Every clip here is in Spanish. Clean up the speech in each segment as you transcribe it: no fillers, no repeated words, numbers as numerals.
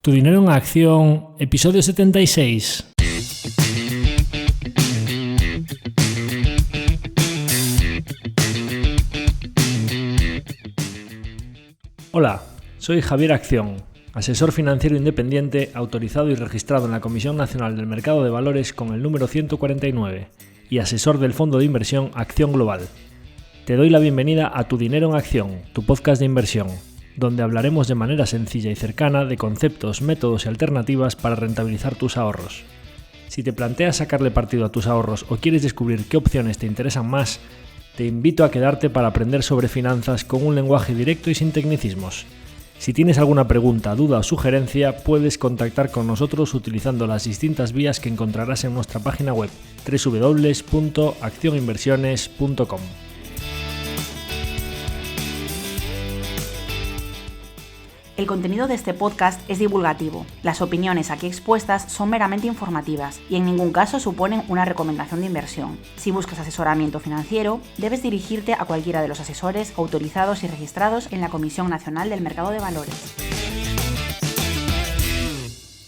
Tu dinero en acción, episodio 76. Hola, soy Javier Acción, asesor financiero independiente autorizado y registrado en la Comisión Nacional del Mercado de Valores con el número 149 y asesor del fondo de inversión Acción Global. Te doy la bienvenida a Tu dinero en acción, tu podcast de inversión, donde hablaremos de manera sencilla y cercana de conceptos, métodos y alternativas para rentabilizar tus ahorros. Si te planteas sacarle partido a tus ahorros o quieres descubrir qué opciones te interesan más, te invito a quedarte para aprender sobre finanzas con un lenguaje directo y sin tecnicismos. Si tienes alguna pregunta, duda o sugerencia, puedes contactar con nosotros utilizando las distintas vías que encontrarás en nuestra página web www.accioninversiones.com. El contenido de este podcast es divulgativo. Las opiniones aquí expuestas son meramente informativas y en ningún caso suponen una recomendación de inversión. Si buscas asesoramiento financiero, debes dirigirte a cualquiera de los asesores autorizados y registrados en la Comisión Nacional del Mercado de Valores.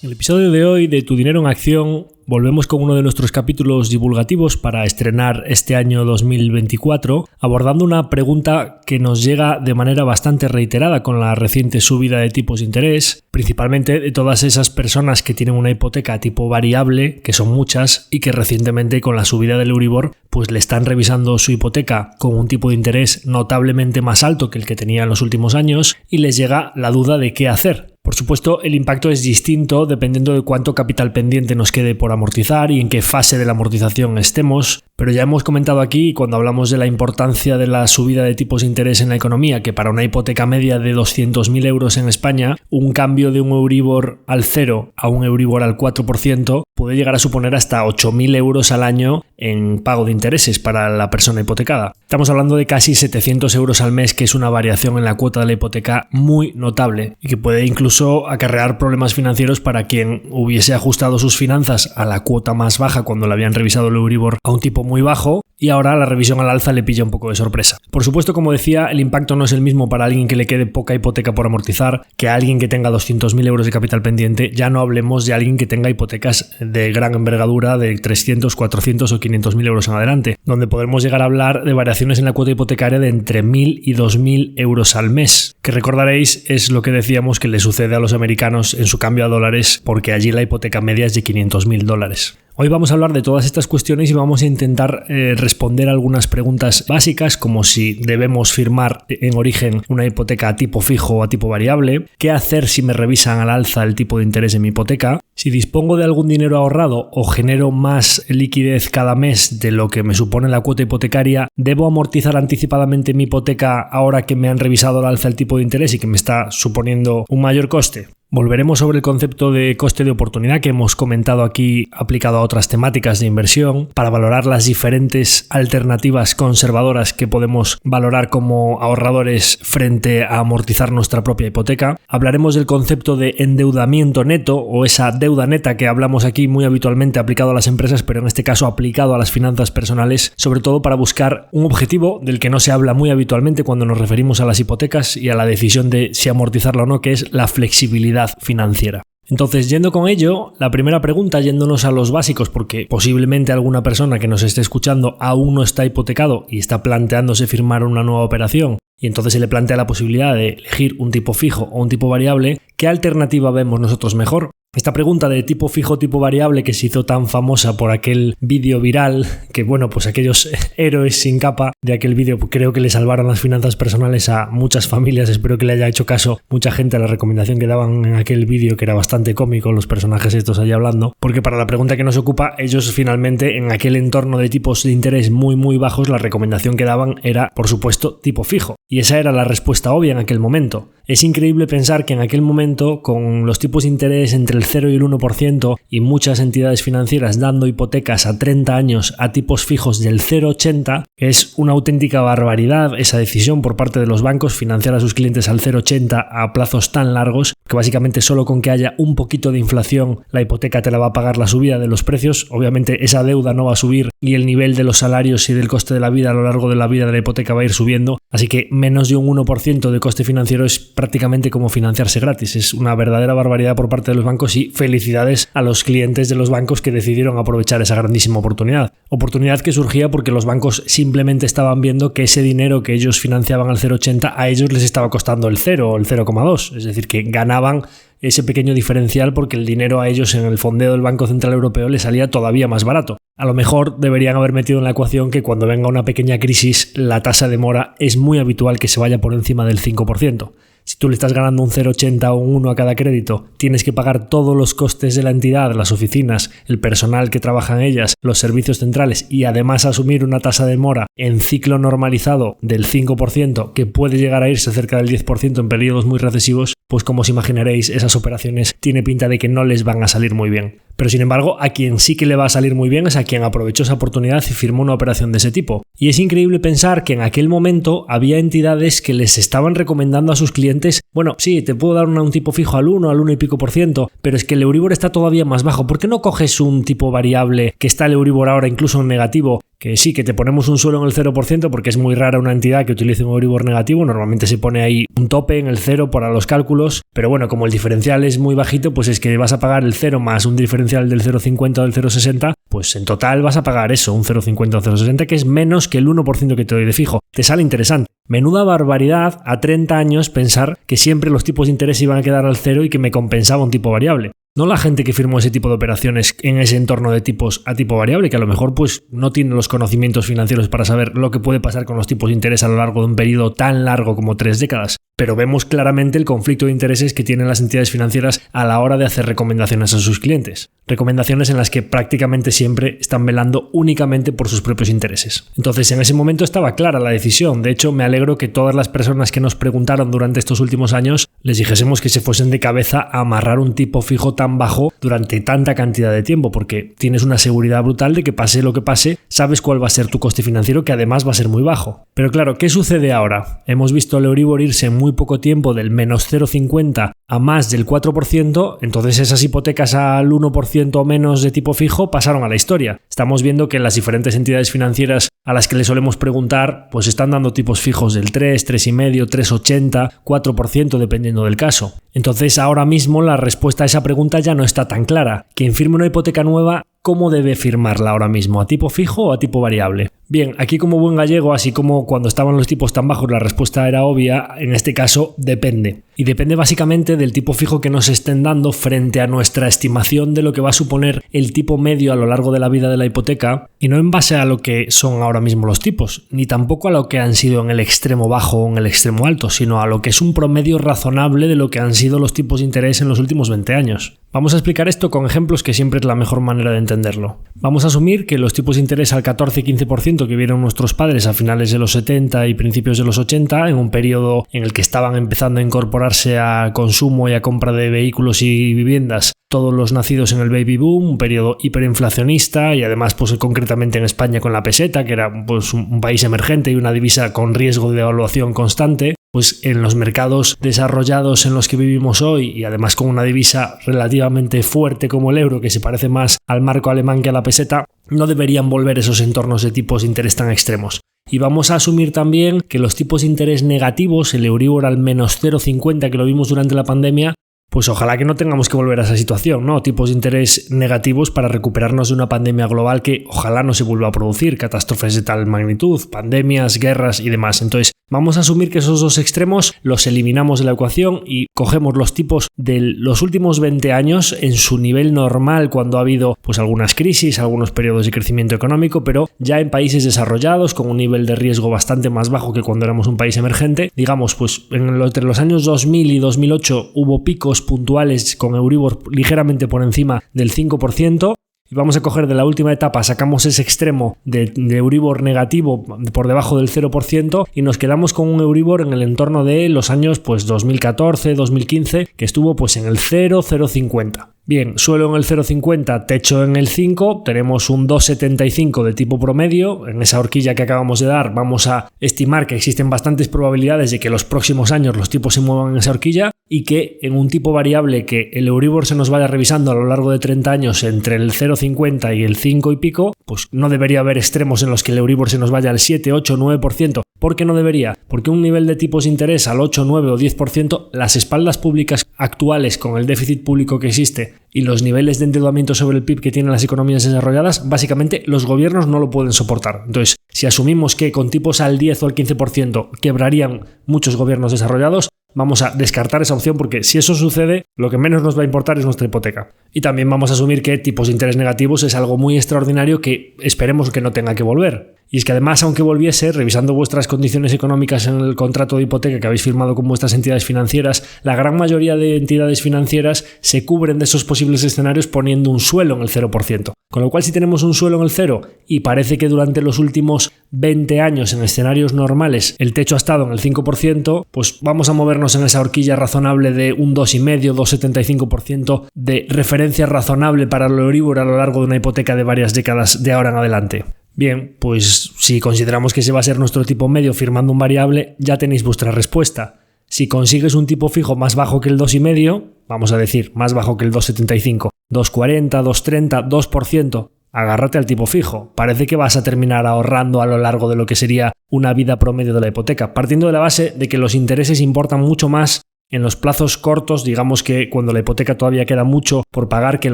En el episodio de hoy de Tu dinero en acción volvemos con uno de nuestros capítulos divulgativos para estrenar este año 2024, abordando una pregunta que nos llega de manera bastante reiterada con la reciente subida de tipos de interés, principalmente de todas esas personas que tienen una hipoteca tipo variable, que son muchas, y que recientemente con la subida del Euribor pues le están revisando su hipoteca con un tipo de interés notablemente más alto que el que tenía en los últimos años y les llega la duda de qué hacer. Por supuesto, el impacto es distinto dependiendo de cuánto capital pendiente nos quede por amortizar y en qué fase de la amortización estemos, pero ya hemos comentado aquí, cuando hablamos de la importancia de la subida de tipos de interés en la economía, que para una hipoteca media de 200.000 euros en España, un cambio de un Euribor al 0 a un Euribor al 4% puede llegar a suponer hasta 8.000 euros al año en pago de intereses para la persona hipotecada. Estamos hablando de casi 700 euros al mes, que es una variación en la cuota de la hipoteca muy notable y que puede incluso acarrear problemas financieros para quien hubiese ajustado sus finanzas a la cuota más baja cuando le habían revisado el Euribor a un tipo muy bajo y ahora la revisión al alza le pilla un poco de sorpresa. Por supuesto, como decía, el impacto no es el mismo para alguien que le quede poca hipoteca por amortizar que a alguien que tenga 200.000 euros de capital pendiente. Ya no hablemos de alguien que tenga hipotecas de gran envergadura de 300, 400 o 500.000 euros en adelante, donde podremos llegar a hablar de variaciones en la cuota hipotecaria de entre 1.000 y 2.000 euros al mes, que recordaréis es lo que decíamos que le sucede a los americanos en su cambio a dólares, porque allí la hipoteca media es de $500.000. Hoy vamos a hablar de todas estas cuestiones y vamos a intentar responder algunas preguntas básicas, como si debemos firmar en origen una hipoteca a tipo fijo o a tipo variable, qué hacer si me revisan al alza el tipo de interés de mi hipoteca, si dispongo de algún dinero ahorrado o genero más liquidez cada mes de lo que me supone la cuota hipotecaria, ¿debo amortizar anticipadamente mi hipoteca ahora que me han revisado al alza el tipo de interés y que me está suponiendo un mayor coste? Volveremos sobre el concepto de coste de oportunidad que hemos comentado aquí aplicado a otras temáticas de inversión para valorar las diferentes alternativas conservadoras que podemos valorar como ahorradores frente a amortizar nuestra propia hipoteca. Hablaremos del concepto de endeudamiento neto o esa deuda neta que hablamos aquí muy habitualmente aplicado a las empresas, pero en este caso aplicado a las finanzas personales, sobre todo para buscar un objetivo del que no se habla muy habitualmente cuando nos referimos a las hipotecas y a la decisión de si amortizarla o no, que es la flexibilidad financiera. Entonces, yendo con ello, la primera pregunta, yéndonos a los básicos, porque posiblemente alguna persona que nos esté escuchando aún no está hipotecado y está planteándose firmar una nueva operación, y entonces se le plantea la posibilidad de elegir un tipo fijo o un tipo variable, ¿qué alternativa vemos nosotros mejor? Esta pregunta de tipo fijo, tipo variable que se hizo tan famosa por aquel vídeo viral, que bueno, pues aquellos héroes sin capa de aquel vídeo creo que le salvaron las finanzas personales a muchas familias. Espero que le haya hecho caso mucha gente a la recomendación que daban en aquel vídeo, que era bastante cómico, los personajes estos allí hablando, porque para la pregunta que nos ocupa, ellos finalmente en aquel entorno de tipos de interés muy bajos, la recomendación que daban era, por supuesto, tipo fijo. Y esa era la respuesta obvia en aquel momento. Es increíble pensar que en aquel momento, con los tipos de interés entre el el 0 y el 1% y muchas entidades financieras dando hipotecas a 30 años a tipos fijos del 0,80, es una auténtica barbaridad esa decisión por parte de los bancos financiar a sus clientes al 0,80 a plazos tan largos, que básicamente solo con que haya un poquito de inflación la hipoteca te la va a pagar la subida de los precios. Obviamente esa deuda no va a subir y el nivel de los salarios y del coste de la vida a lo largo de la vida de la hipoteca va a ir subiendo, así que menos de un 1% de coste financiero es prácticamente como financiarse gratis. Es una verdadera barbaridad por parte de los bancos y felicidades a los clientes de los bancos que decidieron aprovechar esa grandísima oportunidad. Oportunidad que surgía porque los bancos simplemente estaban viendo que ese dinero que ellos financiaban al 0,80 a ellos les estaba costando el 0 o el 0,2, es decir, que ganaban ese pequeño diferencial porque el dinero a ellos en el fondeo del Banco Central Europeo les salía todavía más barato. A lo mejor deberían haber metido en la ecuación que cuando venga una pequeña crisis la tasa de mora es muy habitual que se vaya por encima del 5%. Si tú le estás ganando un 0,80 o un 1 a cada crédito, tienes que pagar todos los costes de la entidad, las oficinas, el personal que trabaja en ellas, los servicios centrales y además asumir una tasa de mora en ciclo normalizado del 5%, que puede llegar a irse cerca del 10% en periodos muy recesivos, pues como os imaginaréis, esas operaciones tiene pinta de que no les van a salir muy bien. Pero sin embargo, a quien sí que le va a salir muy bien es a quien aprovechó esa oportunidad y firmó una operación de ese tipo. Y es increíble pensar que en aquel momento había entidades que les estaban recomendando a sus clientes, bueno, sí, te puedo dar un tipo fijo al 1 y pico por ciento, pero es que el Euribor está todavía más bajo. ¿Por qué no coges un tipo variable que está el Euribor ahora incluso en negativo? Que sí, que te ponemos un suelo en el 0% porque es muy rara una entidad que utilice un Euribor negativo, normalmente se pone ahí un tope en el 0 para los cálculos, pero bueno, como el diferencial es muy bajito, pues es que vas a pagar el 0 más un diferencial del 0,50 o del 0,60, pues en total vas a pagar eso, un 0,50 o 0,60, que es menos que el 1% que te doy de fijo. Te sale interesante. Menuda barbaridad a 30 años pensar que siempre los tipos de interés iban a quedar al 0 y que me compensaba un tipo variable. No la gente que firmó ese tipo de operaciones en ese entorno de tipos a tipo variable, que a lo mejor pues no tiene los conocimientos financieros para saber lo que puede pasar con los tipos de interés a lo largo de un periodo tan largo como 3 décadas. Pero vemos claramente el conflicto de intereses que tienen las entidades financieras a la hora de hacer recomendaciones a sus clientes. Recomendaciones en las que prácticamente siempre están velando únicamente por sus propios intereses. Entonces, en ese momento estaba clara la decisión. De hecho, me alegro que todas las personas que nos preguntaron durante estos últimos años les dijésemos que se fuesen de cabeza a amarrar un tipo fijo tan bajo durante tanta cantidad de tiempo, porque tienes una seguridad brutal de que pase lo que pase, sabes cuál va a ser tu coste financiero, que además va a ser muy bajo. Pero claro, ¿qué sucede ahora? Hemos visto el Euribor irse en muy poco tiempo del menos 0,50 a más del 4%, entonces esas hipotecas al 1% o menos de tipo fijo pasaron a la historia. Estamos viendo que las diferentes entidades financieras a las que le solemos preguntar, pues están dando tipos fijos del 3, 3,5, 3,80, 4% dependiendo del caso. Entonces ahora mismo la respuesta a esa pregunta ya no está tan clara. Quien firme una hipoteca nueva, ¿cómo debe firmarla ahora mismo? ¿A tipo fijo o a tipo variable? Bien, aquí como buen gallego, así como cuando estaban los tipos tan bajos la respuesta era obvia, en este caso depende. Y depende básicamente del tipo fijo que nos estén dando frente a nuestra estimación de lo que va a suponer el tipo medio a lo largo de la vida de la hipoteca, y no en base a lo que son ahora mismo los tipos, ni tampoco a lo que han sido en el extremo bajo o en el extremo alto, sino a lo que es un promedio razonable de lo que han sido los tipos de interés en los últimos 20 años. Vamos a explicar esto con ejemplos, que siempre es la mejor manera de entenderlo. Vamos a asumir que los tipos de interés al 14-15% que vieron nuestros padres a finales de los 70 y principios de los 80, en un periodo en el que estaban empezando a incorporarse a consumo y a compra de vehículos y viviendas todos los nacidos en el baby boom, un periodo hiperinflacionista y además pues concretamente en España con la peseta, que era pues un país emergente y una divisa con riesgo de devaluación constante, pues en los mercados desarrollados en los que vivimos hoy y además con una divisa relativamente fuerte como el euro, que se parece más al marco alemán que a la peseta, no deberían volver esos entornos de tipos de interés tan extremos. Y vamos a asumir también que los tipos de interés negativos, el Euribor al menos 0,50 que lo vimos durante la pandemia, pues ojalá que no tengamos que volver a esa situación, ¿no? Tipos de interés negativos para recuperarnos de una pandemia global que ojalá no se vuelva a producir, catástrofes de tal magnitud, pandemias, guerras y demás. Entonces, vamos a asumir que esos dos extremos los eliminamos de la ecuación y cogemos los tipos de los últimos 20 años en su nivel normal cuando ha habido pues algunas crisis, algunos periodos de crecimiento económico, pero ya en países desarrollados con un nivel de riesgo bastante más bajo que cuando éramos un país emergente. Digamos, pues entre los años 2000 y 2008 hubo picos puntuales con Euribor ligeramente por encima del 5%. Y vamos a coger de la última etapa, sacamos ese extremo de Euribor negativo por debajo del 0% y nos quedamos con un Euribor en el entorno de los años pues 2014, 2015, que estuvo pues en el 0,050. Bien, suelo en el 0,50, techo en el 5, tenemos un 2,75 de tipo promedio. En esa horquilla que acabamos de dar vamos a estimar que existen bastantes probabilidades de que los próximos años los tipos se muevan en esa horquilla y que en un tipo variable que el Euribor se nos vaya revisando a lo largo de 30 años entre el 0,50 y el 5 y pico, pues no debería haber extremos en los que el Euribor se nos vaya al 7, 8, 9%. ¿Por qué no debería? Porque un nivel de tipos de interés al 8, 9 o 10%, las espaldas públicas actuales con el déficit público que existe y los niveles de endeudamiento sobre el PIB que tienen las economías desarrolladas, básicamente los gobiernos no lo pueden soportar. Entonces, si asumimos que con tipos al 10 o al 15% quebrarían muchos gobiernos desarrollados, vamos a descartar esa opción porque si eso sucede, lo que menos nos va a importar es nuestra hipoteca. Y también vamos a asumir que tipos de interés negativos es algo muy extraordinario que esperemos que no tenga que volver. Y es que además, aunque volviese, revisando vuestras condiciones económicas en el contrato de hipoteca que habéis firmado con vuestras entidades financieras, la gran mayoría de entidades financieras se cubren de esos posibles escenarios poniendo un suelo en el 0%. Con lo cual, si tenemos un suelo en el 0 y parece que durante los últimos 20 años en escenarios normales el techo ha estado en el 5%, pues vamos a movernos en esa horquilla razonable de un 2,5, 2,75% de referencia razonable para el Euribor a lo largo de una hipoteca de varias décadas de ahora en adelante. Bien, pues si consideramos que ese va a ser nuestro tipo medio firmando un variable, ya tenéis vuestra respuesta. Si consigues un tipo fijo más bajo que el 2,5, vamos a decir, más bajo que el 2,75, 2,40, 2,30, 2%, agárrate al tipo fijo. Parece que vas a terminar ahorrando a lo largo de lo que sería una vida promedio de la hipoteca, partiendo de la base de que los intereses importan mucho más en los plazos cortos, digamos que cuando la hipoteca todavía queda mucho por pagar que en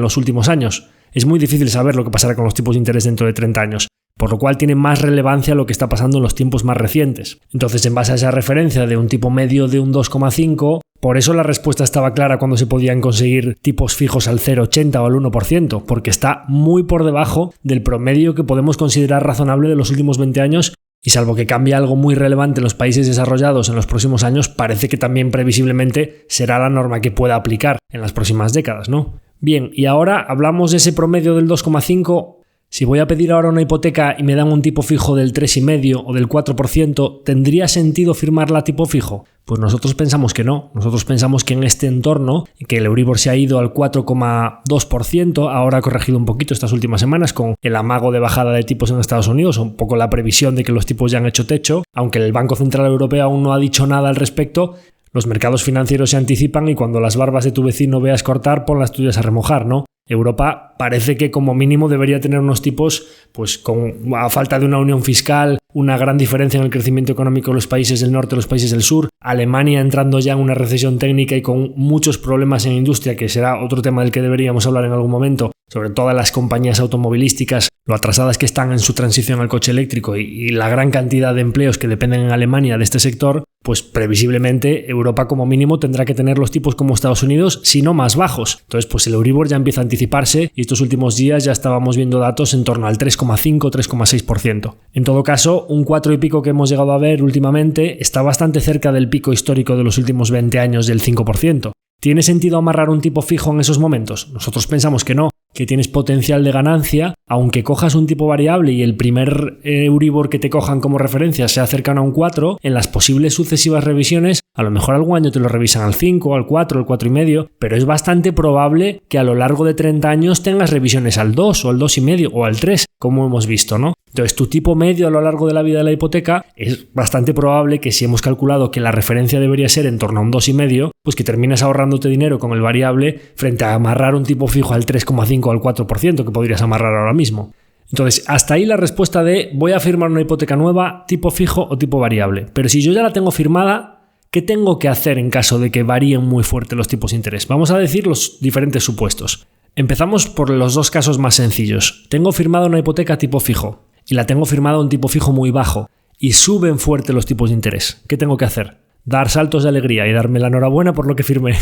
los últimos años. Es muy difícil saber lo que pasará con los tipos de interés dentro de 30 años. Por lo cual tiene más relevancia lo que está pasando en los tiempos más recientes. Entonces, en base a esa referencia de un tipo medio de un 2,5, por eso la respuesta estaba clara cuando se podían conseguir tipos fijos al 0,80 o al 1%, porque está muy por debajo del promedio que podemos considerar razonable de los últimos 20 años, y salvo que cambie algo muy relevante en los países desarrollados en los próximos años, parece que también previsiblemente será la norma que pueda aplicar en las próximas décadas, ¿no? Bien, y ahora hablamos de ese promedio del 2,5. Si voy a pedir ahora una hipoteca y me dan un tipo fijo del 3,5 o del 4%, ¿tendría sentido firmarla a tipo fijo? Pues nosotros pensamos que no. Nosotros pensamos que en este entorno, que el Euribor se ha ido al 4,2%, ahora ha corregido un poquito estas últimas semanas con el amago de bajada de tipos en Estados Unidos, un poco la previsión de que los tipos ya han hecho techo, aunque el Banco Central Europeo aún no ha dicho nada al respecto. Los mercados financieros se anticipan y cuando las barbas de tu vecino veas cortar, pon las tuyas a remojar, ¿no? Europa parece que como mínimo debería tener unos tipos, pues a falta de una unión fiscal, una gran diferencia en el crecimiento económico de los países del norte y los países del sur, Alemania entrando ya en una recesión técnica y con muchos problemas en industria, que será otro tema del que deberíamos hablar en algún momento, sobre todo las compañías automovilísticas, lo atrasadas que están en su transición al coche eléctrico y la gran cantidad de empleos que dependen en Alemania de este sector, pues previsiblemente Europa como mínimo tendrá que tener los tipos como Estados Unidos, si no más bajos. Entonces pues el Euribor ya empieza a anticiparse y estos últimos días ya estábamos viendo datos en torno al 3,5, 3,6%. En todo caso, un 4 y pico que hemos llegado a ver últimamente está bastante cerca del pico histórico de los últimos 20 años del 5%. ¿Tiene sentido amarrar un tipo fijo en esos momentos? Nosotros pensamos que no, que tienes potencial de ganancia, aunque cojas un tipo variable y el primer Euribor que te cojan como referencia sea cercano a un 4, en las posibles sucesivas revisiones, a lo mejor algún año te lo revisan al 5, al 4, al 4,5, pero es bastante probable que a lo largo de 30 años tengas revisiones al 2 o al 2,5 o al 3, como hemos visto, ¿no? Entonces, tu tipo medio a lo largo de la vida de la hipoteca es bastante probable que si hemos calculado que la referencia debería ser en torno a un 2,5, pues que termines ahorrándote dinero con el variable frente a amarrar un tipo fijo al 3,5 o al 4% que podrías amarrar ahora mismo. Entonces, hasta ahí la respuesta de voy a firmar una hipoteca nueva, tipo fijo o tipo variable. Pero si yo ya la tengo firmada, ¿qué tengo que hacer en caso de que varíen muy fuerte los tipos de interés? Vamos a decir los diferentes supuestos. Empezamos por los dos casos más sencillos. Tengo firmada una hipoteca tipo fijo y la tengo firmada a un tipo fijo muy bajo y suben fuerte los tipos de interés. ¿Qué tengo que hacer? Dar saltos de alegría y darme la enhorabuena por lo que firmé.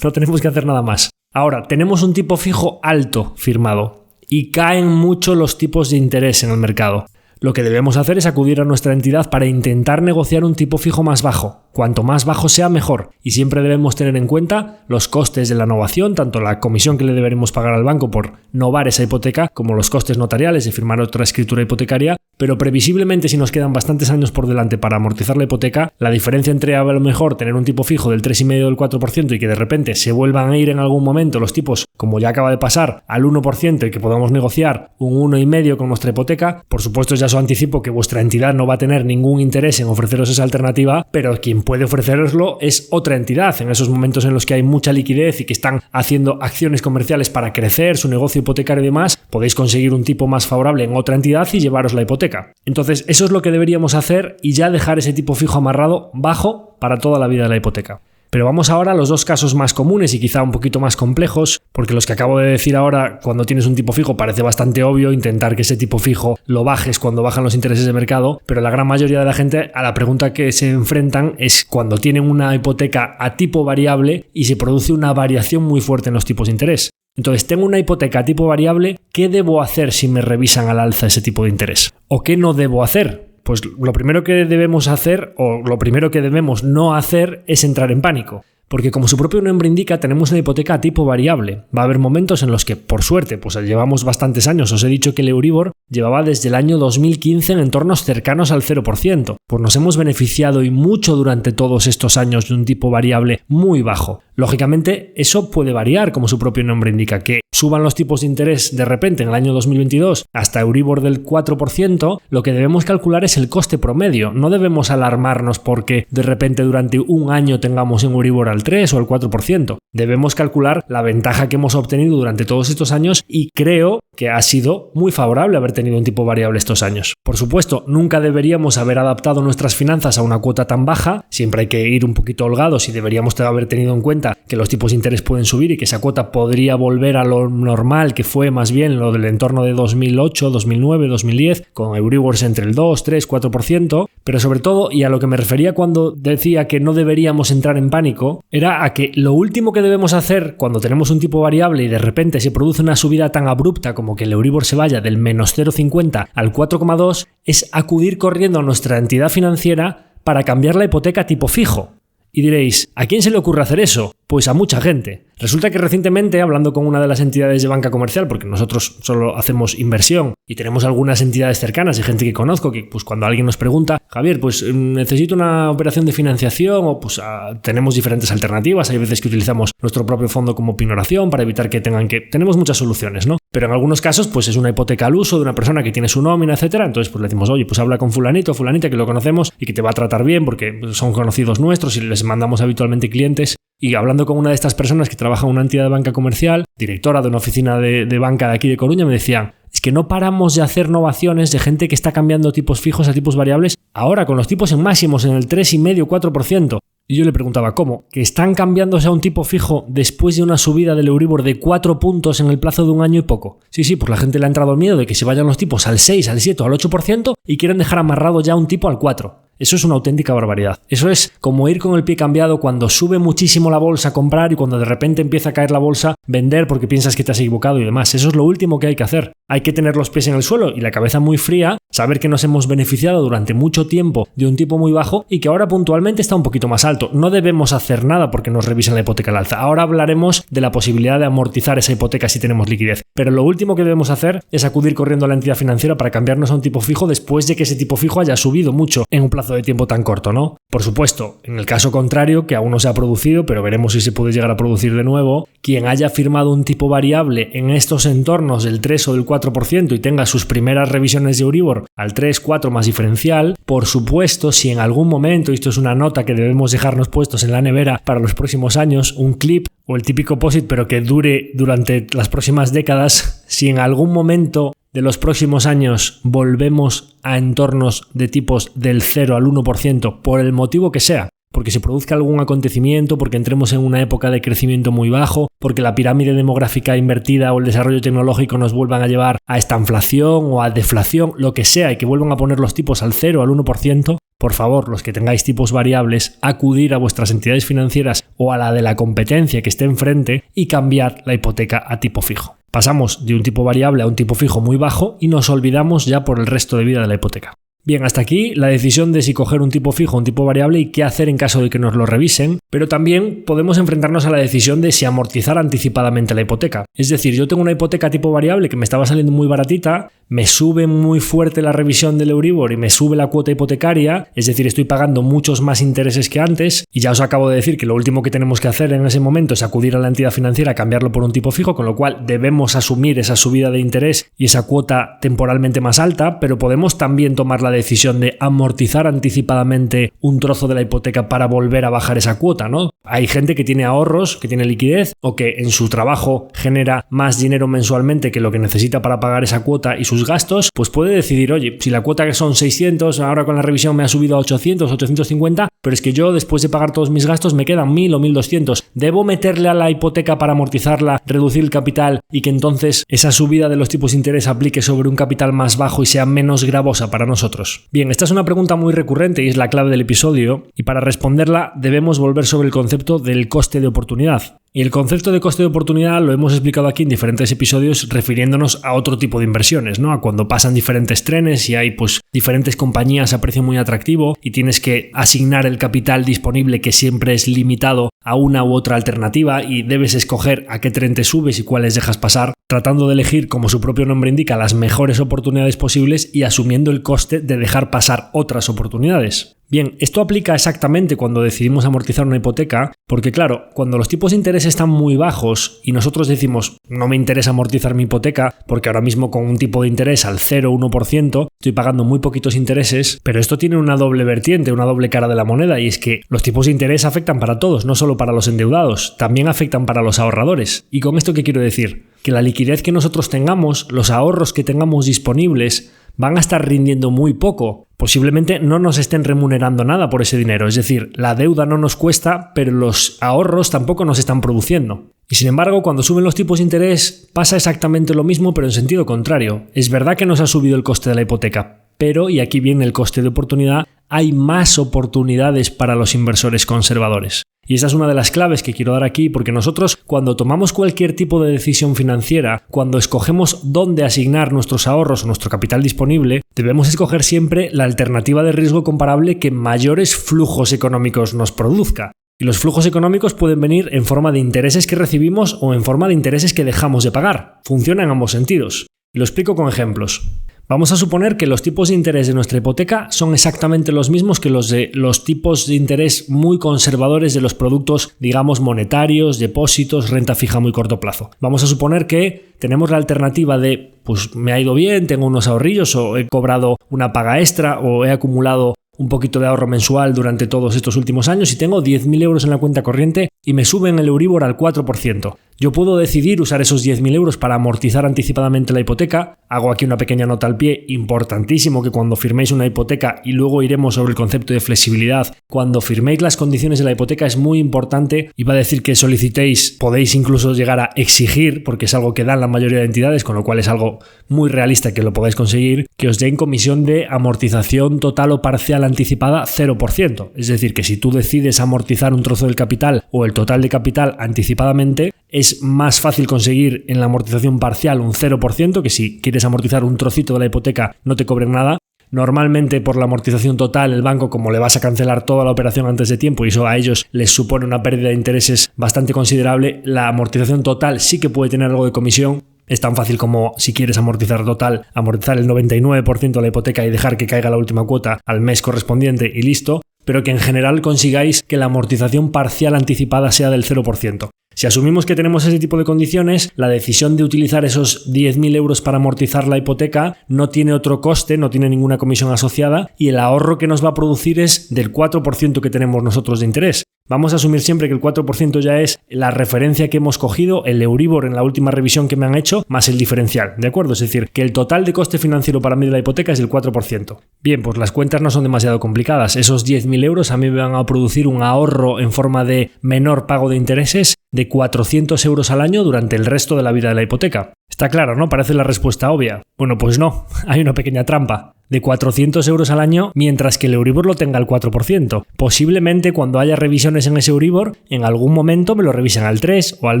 No tenemos que hacer nada más. Ahora, tenemos un tipo fijo alto firmado y caen mucho los tipos de interés en el mercado. Lo que debemos hacer es acudir a nuestra entidad para intentar negociar un tipo fijo más bajo. Cuanto más bajo sea, mejor. Y siempre debemos tener en cuenta los costes de la novación, tanto la comisión que le deberemos pagar al banco por novar esa hipoteca, como los costes notariales de firmar otra escritura hipotecaria, pero previsiblemente si nos quedan bastantes años por delante para amortizar la hipoteca, la diferencia entre a lo mejor tener un tipo fijo del 3,5% o del 4% y que de repente se vuelvan a ir en algún momento los tipos, como ya acaba de pasar, al 1% y que podamos negociar un 1,5% con nuestra hipoteca, por supuesto ya os anticipo que vuestra entidad no va a tener ningún interés en ofreceros esa alternativa, pero quien puede ofreceroslo es otra entidad en esos momentos en los que hay mucha liquidez y que están haciendo acciones comerciales para crecer su negocio hipotecario y demás, podéis conseguir un tipo más favorable en otra entidad y llevaros la hipoteca. Entonces, eso es lo que deberíamos hacer y ya dejar ese tipo fijo amarrado bajo para toda la vida de la hipoteca. Pero vamos ahora a los dos casos más comunes y quizá un poquito más complejos, porque los que acabo de decir ahora, cuando tienes un tipo fijo parece bastante obvio intentar que ese tipo fijo lo bajes cuando bajan los intereses de mercado, pero la gran mayoría de la gente a la pregunta que se enfrentan es cuando tienen una hipoteca a tipo variable y se produce una variación muy fuerte en los tipos de interés. Entonces, tengo una hipoteca a tipo variable, ¿qué debo hacer si me revisan al alza ese tipo de interés? ¿O qué no debo hacer? Pues lo primero que debemos hacer, o lo primero que debemos no hacer, es entrar en pánico. Porque como su propio nombre indica, tenemos una hipoteca a tipo variable. Va a haber momentos en los que, por suerte, pues llevamos bastantes años. Os he dicho que el Euribor llevaba desde el año 2015 en entornos cercanos al 0%. Pues nos hemos beneficiado y mucho durante todos estos años de un tipo variable muy bajo. Lógicamente, eso puede variar, como su propio nombre indica, que suban los tipos de interés de repente en el año 2022 hasta Euribor del 4%, lo que debemos calcular es el coste promedio. No debemos alarmarnos porque de repente durante un año tengamos un Euribor al 3 o al 4%. Debemos calcular la ventaja que hemos obtenido durante todos estos años y creo que ha sido muy favorable haber tenido un tipo variable estos años. Por supuesto, nunca deberíamos haber adaptado nuestras finanzas a una cuota tan baja, siempre hay que ir un poquito holgados y deberíamos haber tenido en cuenta que los tipos de interés pueden subir y que esa cuota podría volver a lo normal, que fue más bien lo del entorno de 2008, 2009, 2010, con Euribors entre el 2, 3, 4%, pero sobre todo, y a lo que me refería cuando decía que no deberíamos entrar en pánico, era a que lo último que debemos hacer cuando tenemos un tipo variable y de repente se produce una subida tan abrupta como que el Euribor se vaya del menos 0,50 al 4,2 es acudir corriendo a nuestra entidad financiera para cambiar la hipoteca a tipo fijo. Y diréis, ¿a quién se le ocurre hacer eso? Pues a mucha gente. Resulta que recientemente, hablando con una de las entidades de banca comercial, porque nosotros solo hacemos inversión y tenemos algunas entidades cercanas y gente que conozco, que pues cuando alguien nos pregunta, Javier, pues necesito una operación de financiación o pues tenemos diferentes alternativas, hay veces que utilizamos nuestro propio fondo como pinoración para evitar que tenemos muchas soluciones, ¿no? Pero en algunos casos pues es una hipoteca al uso de una persona que tiene su nómina, etcétera, entonces pues le decimos, oye, pues habla con fulanito o fulanita que lo conocemos y que te va a tratar bien porque son conocidos nuestros y les mandamos habitualmente clientes. Y hablando con una de estas personas que trabaja en una entidad de banca comercial, directora de una oficina de banca de aquí de Coruña, me decían, es que no paramos de hacer novaciones de gente que está cambiando tipos fijos a tipos variables ahora con los tipos en máximos en el 3,5-4%. Y yo le preguntaba, ¿cómo? ¿Que están cambiándose a un tipo fijo después de una subida del Euribor de 4 puntos en el plazo de un año y poco? Sí, pues la gente le ha entrado miedo de que se vayan los tipos al 6, al 7 o al 8% y quieren dejar amarrado ya un tipo al 4%. Eso es una auténtica barbaridad. Eso es como ir con el pie cambiado cuando sube muchísimo la bolsa a comprar y cuando de repente empieza a caer la bolsa vender porque piensas que te has equivocado y demás. Eso es lo último que hay que hacer. Hay que tener los pies en el suelo y la cabeza muy fría, saber que nos hemos beneficiado durante mucho tiempo de un tipo muy bajo y que ahora puntualmente está un poquito más alto. No debemos hacer nada porque nos revisen la hipoteca al alza. Ahora hablaremos de la posibilidad de amortizar esa hipoteca si tenemos liquidez. Pero lo último que debemos hacer es acudir corriendo a la entidad financiera para cambiarnos a un tipo fijo después de que ese tipo fijo haya subido mucho en un plazo de tiempo tan corto, ¿no? Por supuesto, en el caso contrario, que aún no se ha producido, pero veremos si se puede llegar a producir de nuevo, quien haya firmado un tipo variable en estos entornos del 3 o del 4% y tenga sus primeras revisiones de Euribor al 3, 4 más diferencial, por supuesto, si en algún momento, y esto es una nota que debemos dejarnos puestos en la nevera para los próximos años, un clip o el típico POSIT, pero que dure durante las próximas décadas, si en algún momento de los próximos años volvemos a entornos de tipos del 0 al 1% por el motivo que sea, porque se produzca algún acontecimiento, porque entremos en una época de crecimiento muy bajo, porque la pirámide demográfica invertida o el desarrollo tecnológico nos vuelvan a llevar a esta inflación o a deflación, lo que sea, y que vuelvan a poner los tipos al 0 al 1%, por favor, los que tengáis tipos variables, acudir a vuestras entidades financieras o a la de la competencia que esté enfrente y cambiar la hipoteca a tipo fijo. Pasamos de un tipo variable a un tipo fijo muy bajo y nos olvidamos ya por el resto de vida de la hipoteca. Bien, hasta aquí la decisión de si coger un tipo fijo o un tipo variable y qué hacer en caso de que nos lo revisen, pero también podemos enfrentarnos a la decisión de si amortizar anticipadamente la hipoteca. Es decir, yo tengo una hipoteca tipo variable que me estaba saliendo muy baratita, me sube muy fuerte la revisión del Euribor y me sube la cuota hipotecaria, es decir, estoy pagando muchos más intereses que antes, y ya os acabo de decir que lo último que tenemos que hacer en ese momento es acudir a la entidad financiera a cambiarlo por un tipo fijo, con lo cual debemos asumir esa subida de interés y esa cuota temporalmente más alta, pero podemos también tomar la decisión de amortizar anticipadamente un trozo de la hipoteca para volver a bajar esa cuota, ¿no? Hay gente que tiene ahorros, que tiene liquidez o que en su trabajo genera más dinero mensualmente que lo que necesita para pagar esa cuota y sus gastos, pues puede decidir, oye, si la cuota que son 600, ahora con la revisión me ha subido a 800, 850, pero es que yo después de pagar todos mis gastos me quedan 1000 o 1200. ¿Debo meterle a la hipoteca para amortizarla, reducir el capital y que entonces esa subida de los tipos de interés aplique sobre un capital más bajo y sea menos gravosa para nosotros? Bien, esta es una pregunta muy recurrente y es la clave del episodio, y para responderla debemos volver sobre el concepto del coste de oportunidad. Y el concepto de coste de oportunidad lo hemos explicado aquí en diferentes episodios refiriéndonos a otro tipo de inversiones, ¿no? A cuando pasan diferentes trenes y hay pues diferentes compañías a precio muy atractivo y tienes que asignar el capital disponible que siempre es limitado a una u otra alternativa y debes escoger a qué tren te subes y cuáles dejas pasar, tratando de elegir, como su propio nombre indica, las mejores oportunidades posibles y asumiendo el coste de dejar pasar otras oportunidades. Bien, esto aplica exactamente cuando decidimos amortizar una hipoteca, porque claro, cuando los tipos de interés están muy bajos y nosotros decimos no me interesa amortizar mi hipoteca porque ahora mismo con un tipo de interés al 0 o 1% estoy pagando muy poquitos intereses, pero esto tiene una doble vertiente, una doble cara de la moneda, y es que los tipos de interés afectan para todos, no solo para los endeudados, también afectan para los ahorradores. ¿Y con esto qué quiero decir? Que la liquidez que nosotros tengamos, los ahorros que tengamos disponibles, van a estar rindiendo muy poco. Posiblemente no nos estén remunerando nada por ese dinero, es decir, la deuda no nos cuesta, pero los ahorros tampoco nos están produciendo. Y sin embargo, cuando suben los tipos de interés pasa exactamente lo mismo, pero en sentido contrario. Es verdad que nos ha subido el coste de la hipoteca, pero, y aquí viene el coste de oportunidad, hay más oportunidades para los inversores conservadores. Y esa es una de las claves que quiero dar aquí, porque nosotros cuando tomamos cualquier tipo de decisión financiera, cuando escogemos dónde asignar nuestros ahorros o nuestro capital disponible, debemos escoger siempre la alternativa de riesgo comparable que mayores flujos económicos nos produzca. Y los flujos económicos pueden venir en forma de intereses que recibimos o en forma de intereses que dejamos de pagar. Funciona en ambos sentidos. Y lo explico con ejemplos. Vamos a suponer que los tipos de interés de nuestra hipoteca son exactamente los mismos que los de los tipos de interés muy conservadores de los productos, digamos, monetarios, depósitos, renta fija a muy corto plazo. Vamos a suponer que tenemos la alternativa de, pues me ha ido bien, tengo unos ahorrillos o he cobrado una paga extra o he acumulado un poquito de ahorro mensual durante todos estos últimos años y tengo 10.000 euros en la cuenta corriente y me suben el Euribor al 4%. Yo puedo decidir usar esos 10.000 euros para amortizar anticipadamente la hipoteca. Hago aquí una pequeña nota al pie, importantísimo que cuando firméis una hipoteca, y luego iremos sobre el concepto de flexibilidad, cuando firméis las condiciones de la hipoteca es muy importante, iba a decir que solicitéis, podéis incluso llegar a exigir, porque es algo que dan la mayoría de entidades, con lo cual es algo muy realista que lo podáis conseguir, que os den comisión de amortización total o parcial anticipada 0%. Es decir, que si tú decides amortizar un trozo del capital o el total de capital anticipadamente, es más fácil conseguir en la amortización parcial un 0% que si quieres amortizar un trocito de la hipoteca no te cobren nada. Normalmente por la amortización total el banco, como le vas a cancelar toda la operación antes de tiempo y eso a ellos les supone una pérdida de intereses bastante considerable, la amortización total sí que puede tener algo de comisión. Es tan fácil como, si quieres amortizar total, amortizar el 99% de la hipoteca y dejar que caiga la última cuota al mes correspondiente y listo, pero que en general consigáis que la amortización parcial anticipada sea del 0%. Si asumimos que tenemos ese tipo de condiciones, la decisión de utilizar esos 10.000 euros para amortizar la hipoteca no tiene otro coste, no tiene ninguna comisión asociada y el ahorro que nos va a producir es del 4% que tenemos nosotros de interés. Vamos a asumir siempre que el 4% ya es la referencia que hemos cogido, el Euribor en la última revisión que me han hecho, más el diferencial, ¿de acuerdo? Es decir, que el total de coste financiero para mí de la hipoteca es del 4%. Bien, pues las cuentas no son demasiado complicadas. Esos 10.000 euros a mí me van a producir un ahorro en forma de menor pago de intereses de 400 euros al año durante el resto de la vida de la hipoteca. Está claro, ¿no? Parece la respuesta obvia. Bueno, pues no, hay una pequeña trampa. De 400 euros al año, mientras que el Euribor lo tenga al 4%. Posiblemente cuando haya revisiones en ese Euribor, en algún momento me lo revisen al 3 o al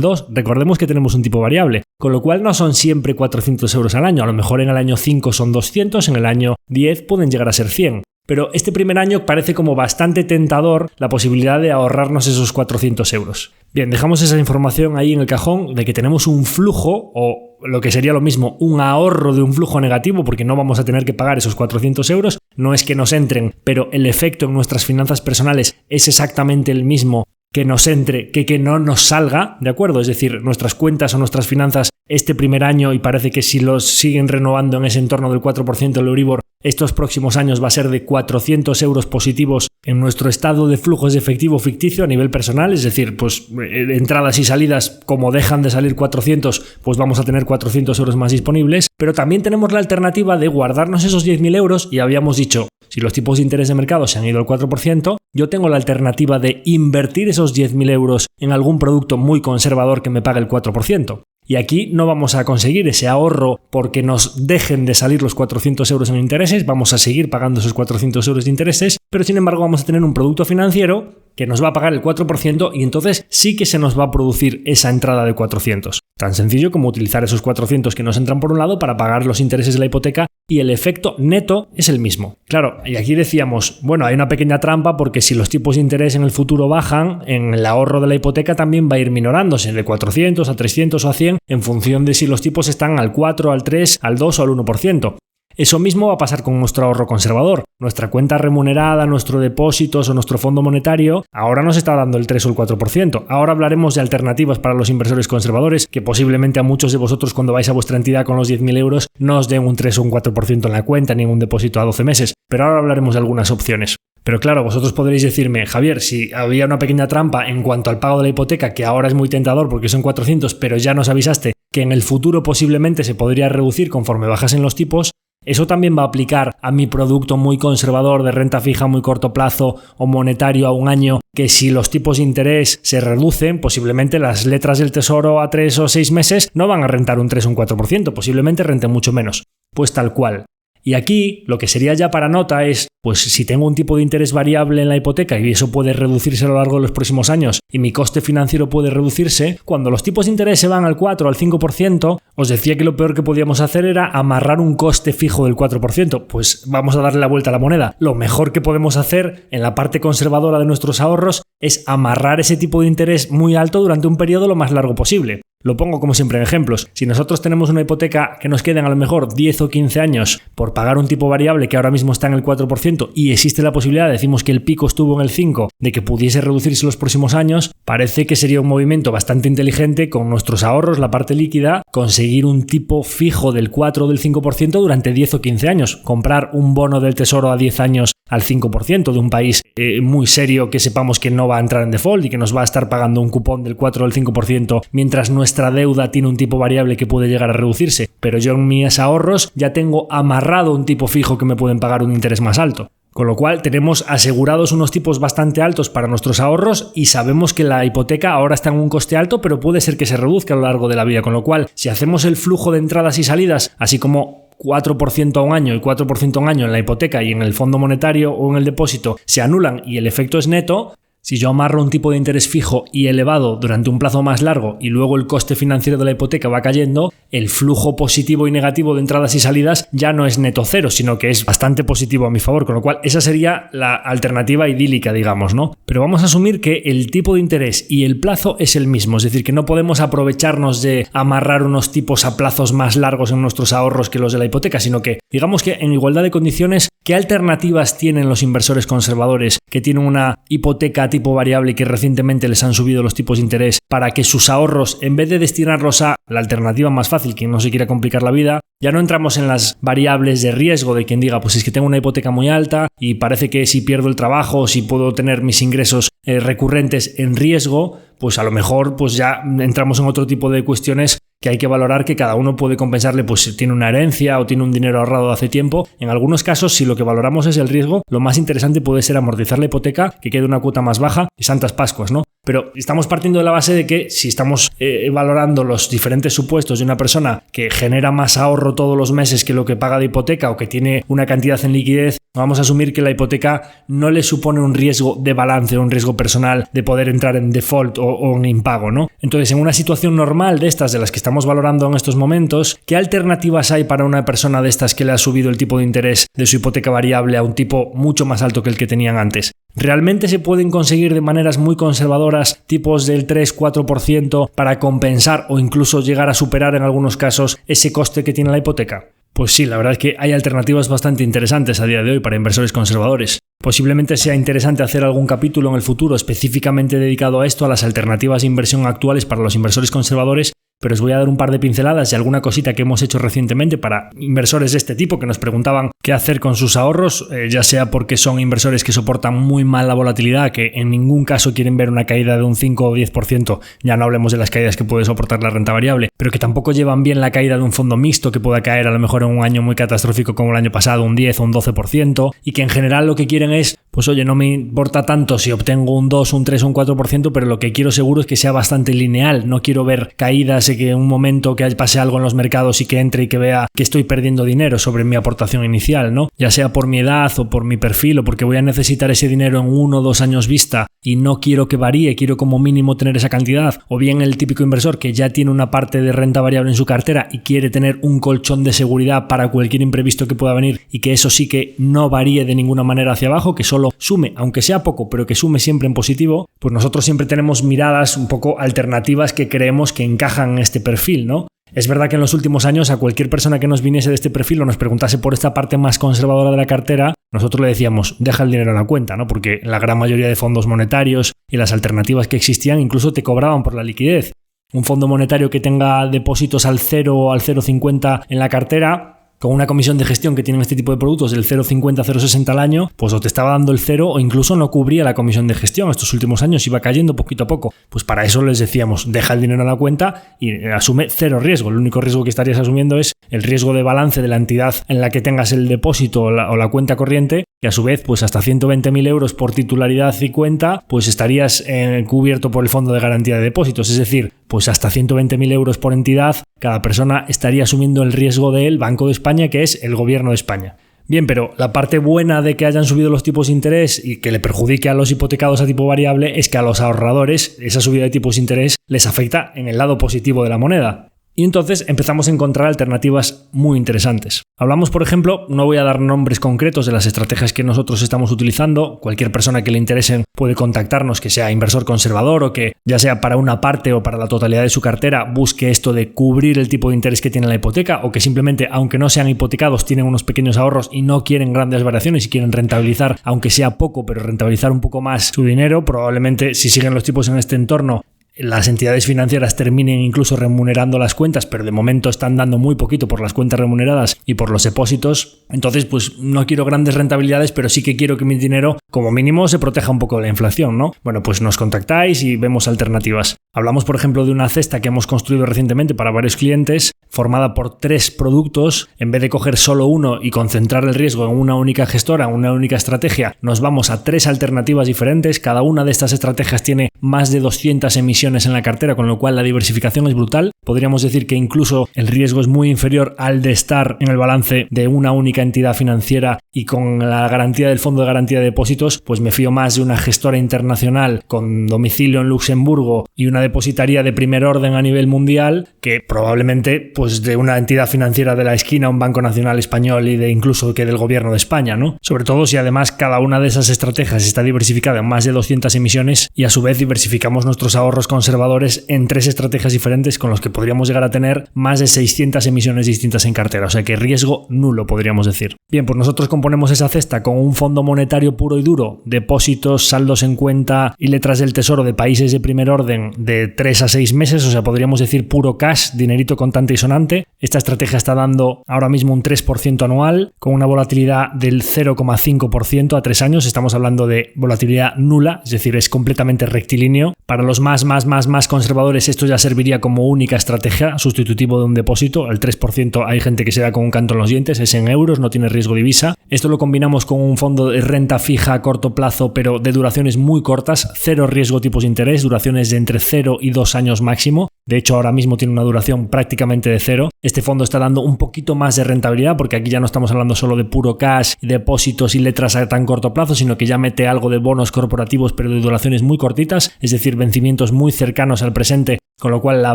2. Recordemos que tenemos un tipo variable, con lo cual no son siempre 400 euros al año. A lo mejor en el año 5 son 200, en el año 10 pueden llegar a ser 100. Pero este primer año parece como bastante tentador la posibilidad de ahorrarnos esos 400 euros. Bien, dejamos esa información ahí en el cajón de que tenemos un flujo, o lo que sería lo mismo, un ahorro de un flujo negativo, porque no vamos a tener que pagar esos 400 euros. No es que nos entren, pero el efecto en nuestras finanzas personales es exactamente el mismo que nos entre, que no nos salga, ¿de acuerdo? Es decir, nuestras cuentas o nuestras finanzas este primer año, y parece que si los siguen renovando en ese entorno del 4% del Euribor, estos próximos años va a ser de 400 euros positivos en nuestro estado de flujos de efectivo ficticio a nivel personal, es decir, pues entradas y salidas, como dejan de salir 400, pues vamos a tener 400 euros más disponibles, pero también tenemos la alternativa de guardarnos esos 10.000 euros y habíamos dicho, si los tipos de interés de mercado se han ido al 4%, yo tengo la alternativa de invertir esos 10.000 euros en algún producto muy conservador que me pague el 4%. Y aquí no vamos a conseguir ese ahorro porque nos dejen de salir los 400 euros en intereses, vamos a seguir pagando esos 400 euros de intereses, pero sin embargo vamos a tener un producto financiero que nos va a pagar el 4% y entonces sí que se nos va a producir esa entrada de 400. Tan sencillo como utilizar esos 400 que nos entran por un lado para pagar los intereses de la hipoteca y el efecto neto es el mismo. Claro, y aquí decíamos, bueno, hay una pequeña trampa porque si los tipos de interés en el futuro bajan, en el ahorro de la hipoteca también va a ir minorándose de 400 a 300 o a 100 en función de si los tipos están al 4, al 3, al 2 o al 1%. Eso mismo va a pasar con nuestro ahorro conservador. Nuestra cuenta remunerada, nuestro depósitos o nuestro fondo monetario ahora nos está dando el 3 o el 4%. Ahora hablaremos de alternativas para los inversores conservadores, que posiblemente a muchos de vosotros cuando vais a vuestra entidad con los 10.000 euros no os den un 3 o un 4% en la cuenta ni un depósito a 12 meses. Pero ahora hablaremos de algunas opciones. Pero claro, vosotros podréis decirme, Javier, si había una pequeña trampa en cuanto al pago de la hipoteca, que ahora es muy tentador porque son 400, pero ya nos avisaste que en el futuro posiblemente se podría reducir conforme bajasen los tipos, ¿eso también va a aplicar a mi producto muy conservador de renta fija a muy corto plazo o monetario a un año, que si los tipos de interés se reducen, posiblemente las letras del tesoro a 3 o 6 meses no van a rentar un 3 o un 4%, posiblemente renten mucho menos? Pues tal cual. Y aquí lo que sería ya para nota es, pues si tengo un tipo de interés variable en la hipoteca y eso puede reducirse a lo largo de los próximos años y mi coste financiero puede reducirse, cuando los tipos de interés se van al 4 o al 5%, os decía que lo peor que podíamos hacer era amarrar un coste fijo del 4%. Pues vamos a darle la vuelta a la moneda. Lo mejor que podemos hacer en la parte conservadora de nuestros ahorros es amarrar ese tipo de interés muy alto durante un periodo lo más largo posible. Lo pongo como siempre en ejemplos. Si nosotros tenemos una hipoteca que nos quedan a lo mejor 10 o 15 años por pagar un tipo variable que ahora mismo está en el 4% y existe la posibilidad, decimos que el pico estuvo en el 5%, de que pudiese reducirse los próximos años, parece que sería un movimiento bastante inteligente con nuestros ahorros, la parte líquida, conseguir un tipo fijo del 4 o del 5% durante 10 o 15 años. Comprar un bono del tesoro a 10 años al 5% de un país muy serio que sepamos que no va a entrar en default y que nos va a estar pagando un cupón del 4 o del 5% mientras nuestra deuda tiene un tipo variable que puede llegar a reducirse. Pero yo en mis ahorros ya tengo amarrado un tipo fijo que me pueden pagar un interés más alto. Con lo cual tenemos asegurados unos tipos bastante altos para nuestros ahorros y sabemos que la hipoteca ahora está en un coste alto, pero puede ser que se reduzca a lo largo de la vida. Con lo cual, si hacemos el flujo de entradas y salidas, así como 4% a un año y 4% a un año en la hipoteca y en el fondo monetario o en el depósito se anulan y el efecto es neto, si yo amarro un tipo de interés fijo y elevado durante un plazo más largo y luego el coste financiero de la hipoteca va cayendo, el flujo positivo y negativo de entradas y salidas ya no es neto cero, sino que es bastante positivo a mi favor, con lo cual esa sería la alternativa idílica, digamos, ¿no? Pero vamos a asumir que el tipo de interés y el plazo es el mismo, es decir, que no podemos aprovecharnos de amarrar unos tipos a plazos más largos en nuestros ahorros que los de la hipoteca, sino que, digamos que en igualdad de condiciones, ¿qué alternativas tienen los inversores conservadores que tienen una hipoteca a tipo variable y que recientemente les han subido los tipos de interés para que sus ahorros, en vez de destinarlos a la alternativa más fácil, quien no se quiera complicar la vida, ya no entramos en las variables de riesgo de quien diga, pues es que tengo una hipoteca muy alta y parece que si pierdo el trabajo o si puedo tener mis ingresos recurrentes en riesgo, pues a lo mejor pues ya entramos en otro tipo de cuestiones que hay que valorar, que cada uno puede compensarle, pues si tiene una herencia o tiene un dinero ahorrado de hace tiempo. En algunos casos, si lo que valoramos es el riesgo, lo más interesante puede ser amortizar la hipoteca, que quede una cuota más baja y santas pascuas, ¿no? Pero estamos partiendo de la base de que si estamos valorando los diferentes supuestos de una persona que genera más ahorro todos los meses que lo que paga de hipoteca o que tiene una cantidad en liquidez, vamos a asumir que la hipoteca no le supone un riesgo de balance o un riesgo personal de poder entrar en default o en impago, ¿no? Entonces, en una situación normal de estas de las que estamos valorando en estos momentos, ¿qué alternativas hay para una persona de estas que le ha subido el tipo de interés de su hipoteca variable a un tipo mucho más alto que el que tenían antes? ¿Realmente se pueden conseguir de maneras muy conservadoras tipos del 3-4% para compensar o incluso llegar a superar en algunos casos ese coste que tiene la hipoteca? Pues sí, la verdad es que hay alternativas bastante interesantes a día de hoy para inversores conservadores. Posiblemente sea interesante hacer algún capítulo en el futuro específicamente dedicado a esto, a las alternativas de inversión actuales para los inversores conservadores, pero os voy a dar un par de pinceladas y alguna cosita que hemos hecho recientemente para inversores de este tipo que nos preguntaban qué hacer con sus ahorros, ya sea porque son inversores que soportan muy mal la volatilidad, que en ningún caso quieren ver una caída de un 5 o 10%, ya no hablemos de las caídas que puede soportar la renta variable, pero que tampoco llevan bien la caída de un fondo mixto que pueda caer a lo mejor en un año muy catastrófico como el año pasado, un 10 o un 12%, y que en general lo que quieren es, pues oye, no me importa tanto si obtengo un 2, un 3 o un 4%, pero lo que quiero seguro es que sea bastante lineal, no quiero ver caídas y que en un momento que pase algo en los mercados y que entre y que vea que estoy perdiendo dinero sobre mi aportación inicial, ¿no? Ya sea por mi edad o por mi perfil o porque voy a necesitar ese dinero en 1 o 2 años vista y no quiero que varíe, quiero como mínimo tener esa cantidad, o bien el típico inversor que ya tiene una parte de renta variable en su cartera y quiere tener un colchón de seguridad para cualquier imprevisto que pueda venir y que eso sí que no varíe de ninguna manera hacia abajo, que solo sume, aunque sea poco, pero que sume siempre en positivo. Pues nosotros siempre tenemos miradas un poco alternativas que creemos que encajan en este perfil, ¿no? Es verdad que en los últimos años a cualquier persona que nos viniese de este perfil o nos preguntase por esta parte más conservadora de la cartera, nosotros le decíamos, deja el dinero en la cuenta, ¿no? Porque la gran mayoría de fondos monetarios y las alternativas que existían incluso te cobraban por la liquidez. Un fondo monetario que tenga depósitos al 0 o al 0,50 en la cartera, con una comisión de gestión que tienen este tipo de productos del 0,50, 0,60 al año, pues o te estaba dando el 0 o incluso no cubría la comisión de gestión. Estos últimos años iba cayendo poquito a poco. Pues para eso les decíamos, deja el dinero en la cuenta y asume 0 riesgo. El único riesgo que estarías asumiendo es el riesgo de balance de la entidad en la que tengas el depósito o la cuenta corriente, que a su vez, pues hasta 120.000 euros por titularidad y cuenta, pues estarías cubierto por el Fondo de Garantía de Depósitos. Es decir, pues hasta 120.000 euros por entidad, cada persona estaría asumiendo el riesgo del Banco de España, que es el Gobierno de España. Bien, pero la parte buena de que hayan subido los tipos de interés y que le perjudique a los hipotecados a tipo variable es que a los ahorradores esa subida de tipos de interés les afecta en el lado positivo de la moneda. Y entonces empezamos a encontrar alternativas muy interesantes. Hablamos, por ejemplo, no voy a dar nombres concretos de las estrategias que nosotros estamos utilizando. Cualquier persona que le interese puede contactarnos, que sea inversor conservador o que ya sea para una parte o para la totalidad de su cartera busque esto de cubrir el tipo de interés que tiene la hipoteca, o que simplemente, aunque no sean hipotecados, tienen unos pequeños ahorros y no quieren grandes variaciones y quieren rentabilizar, aunque sea poco, pero rentabilizar un poco más su dinero. Probablemente, si siguen los tipos en este entorno, las entidades financieras terminen incluso remunerando las cuentas, pero de momento están dando muy poquito por las cuentas remuneradas y por los depósitos. Entonces, pues no quiero grandes rentabilidades, pero sí que quiero que mi dinero, como mínimo, se proteja un poco de la inflación, ¿no? Bueno, pues nos contactáis y vemos alternativas. Hablamos, por ejemplo, de una cesta que hemos construido recientemente para varios clientes, formada por 3 productos. En vez de coger solo uno y concentrar el riesgo en una única gestora, en una única estrategia, nos vamos a 3 alternativas diferentes. Cada una de estas estrategias tiene más de 200 emisiones en la cartera, con lo cual la diversificación es brutal. Podríamos decir que incluso el riesgo es muy inferior al de estar en el balance de una única entidad financiera, y con la garantía del Fondo de Garantía de Depósitos, pues me fío más de una gestora internacional con domicilio en Luxemburgo y una depositaría de primer orden a nivel mundial, que probablemente pues de una entidad financiera de la esquina, un Banco Nacional Español, y de incluso que del Gobierno de España, ¿no? Sobre todo si además cada una de esas estrategias está diversificada en más de 200 emisiones, y a su vez diversificamos nuestros ahorros conservadores en 3 estrategias diferentes, con los que podríamos llegar a tener más de 600 emisiones distintas en cartera, o sea que riesgo nulo, podríamos decir. Bien, pues nosotros componemos esa cesta con un fondo monetario puro y duro, depósitos, saldos en cuenta y letras del tesoro de países de primer orden de 3 a 6 meses, o sea, podríamos decir puro cash, dinerito contante y sonante, impresionante. Esta estrategia está dando ahora mismo un 3% anual con una volatilidad del 0,5% a 3 años. Estamos hablando de volatilidad nula, es decir, es completamente rectilíneo. Para los más conservadores esto ya serviría como única estrategia, sustitutivo de un depósito. El 3% hay gente que se da con un canto en los dientes, es en euros, no tiene riesgo divisa. Esto lo combinamos con un fondo de renta fija a corto plazo, pero de duraciones muy cortas, cero riesgo tipos de interés, duraciones de entre 0 y 2 años máximo. De hecho, ahora mismo tiene una duración prácticamente de 0. Este fondo está dando un poquito más de rentabilidad porque aquí ya no estamos hablando solo de puro cash, depósitos y letras a tan corto plazo, sino que ya mete algo de bonos corporativos pero de duraciones muy cortitas, es decir, vencimientos muy cercanos al presente, con lo cual la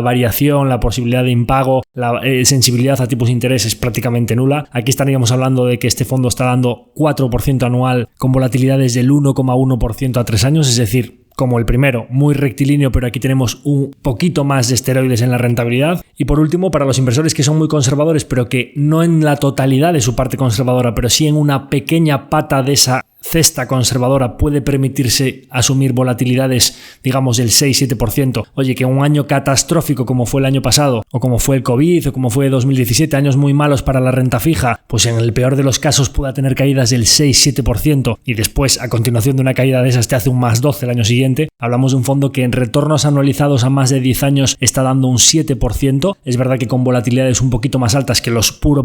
variación, la posibilidad de impago, la sensibilidad a tipos de interés es prácticamente nula. Aquí estaríamos hablando de que este fondo está dando 4% anual con volatilidades del 1,1% a 3 años, es decir, como el primero, muy rectilíneo, pero aquí tenemos un poquito más de esteroides en la rentabilidad. Y por último, para los inversores que son muy conservadores, pero que no en la totalidad de su parte conservadora, pero sí en una pequeña pata de esa cesta conservadora puede permitirse asumir volatilidades, digamos, del 6-7%. Oye, que un año catastrófico como fue el año pasado, o como fue el COVID, o como fue 2017, años muy malos para la renta fija, pues en el peor de los casos pueda tener caídas del 6-7% y después, a continuación de una caída de esas, te hace un más 12 el año siguiente. Hablamos de un fondo que en retornos anualizados a más de 10 años está dando un 7%. Es verdad que con volatilidades un poquito más altas que los puro